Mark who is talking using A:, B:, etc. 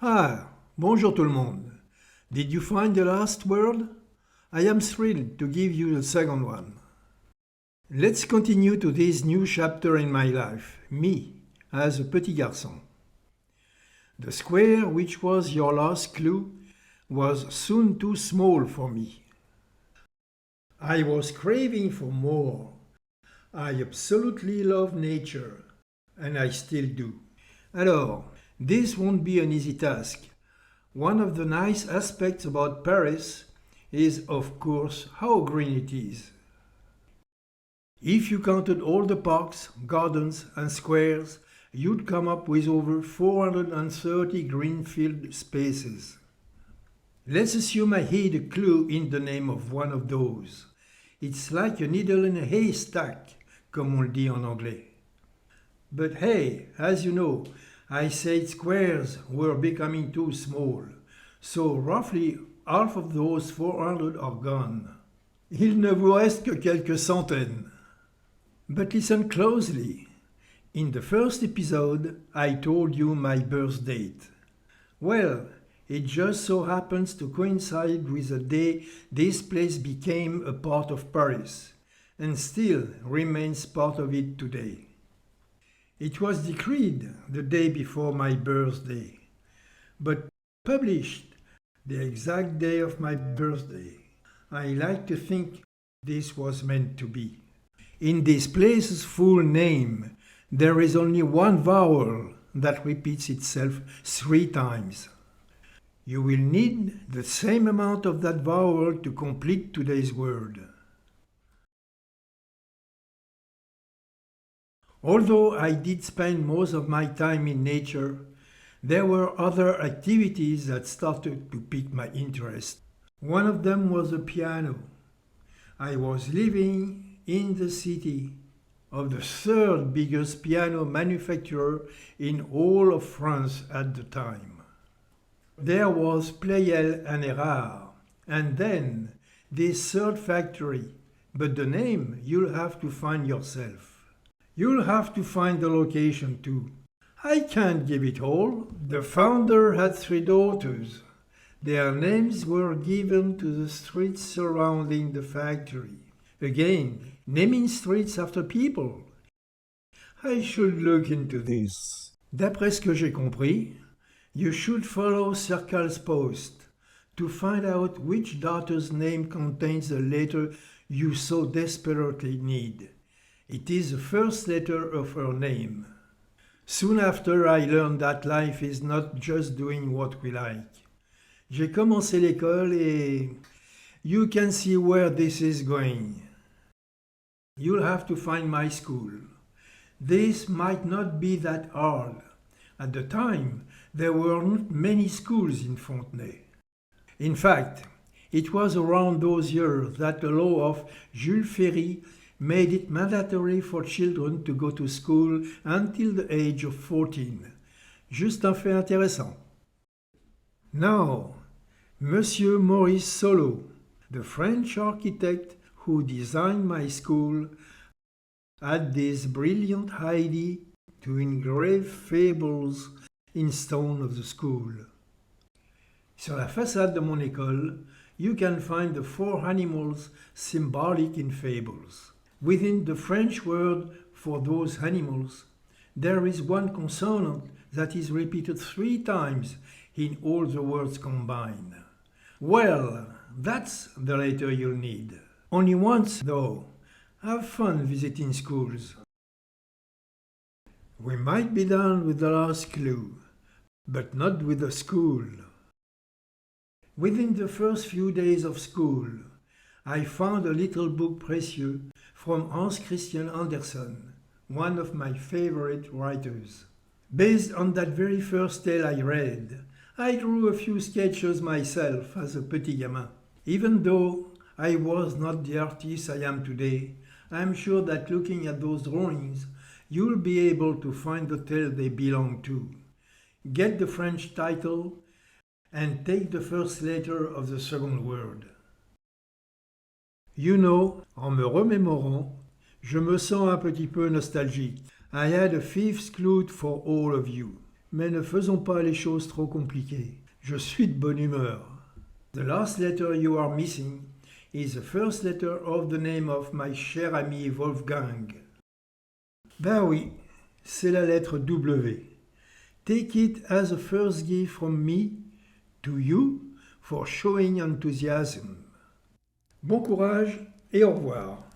A: Ah, bonjour tout le monde. Did you find the last word? I am thrilled to give you the second one. Let's continue to this new chapter in my life, me, as a petit garçon. The square which was your last clue was soon too small for me. I was craving for more. I absolutely love nature, and I still do. Alors, this won't be an easy task. One of the nice aspects about Paris is, of course, how green it is. If you counted all the parks, gardens, and squares, you'd come up with over 430 greenfield spaces. Let's assume I hid a clue in the name of one of those. It's like a needle in a haystack, comme on le dit en anglais. But hey, as you know, I said squares were becoming too small, so roughly half of those 400 are gone. Il ne vous reste que quelques centaines. But listen closely. In the first episode, I told you my birth date. Well, it just so happens to coincide with the day this place became a part of Paris, and still remains part of it today. It was decreed the day before my birthday, but published the exact day of my birthday. I like to think this was meant to be. In this place's full name, there is only one vowel that repeats itself 3 times. You will need the same amount of that vowel to complete today's word. Although I did spend most of my time in nature, there were other activities that started to pique my interest. One of them was the piano. I was living in the city of the third biggest piano manufacturer in all of France at the time. There was Pleyel and Erard, and then this third factory, but the name you'll have to find yourself. You'll have to find the location too. I can't give it all. The founder had 3 daughters. Their names were given to the streets surrounding the factory. Again, naming streets after people. I should look into this. D'après ce que j'ai compris, you should follow Circle's post to find out which daughter's name contains the letter you so desperately need. It is the first letter of her name. Soon after, I learned that life is not just doing what we like. J'ai commencé l'école et you can see where this is going. You'll have to find my school. This might not be that hard. At the time, there weren't many schools in Fontenay. In fact, it was around those years that the law of Jules Ferry made it mandatory for children to go to school until the age of 14. Juste un fait intéressant. Now, Monsieur Maurice Solo, the French architect who designed my school, had this brilliant idea to engrave fables in stone of the school. Sur la façade de mon école, you can find the 4 animals symbolic in fables. Within the French word for those animals, there is one consonant that is repeated 3 times in all the words combined. Well, that's the letter you'll need. Only once, though. Have fun visiting schools. We might be done with the last clue, but not with the school. Within the first few days of school, I found a little book précieux from Hans Christian Andersen, one of my favorite writers. Based on that very first tale I read, I drew a few sketches myself as a petit gamin. Even though I was not the artist I am today, I am sure that looking at those drawings, you'll be able to find the tale they belong to. Get the French title and take the first letter of the second word. You know, en me remémorant, je me sens un petit peu nostalgique. I had a 5th clue for all of you. mais ne faisons pas les choses trop compliquées. Je suis de bonne humeur. The last letter you are missing is the first letter of the name of my cher ami Wolfgang. Ben oui, c'est la lettre W. Take it as a first gift from me to you for showing enthusiasm. Bon courage et au revoir.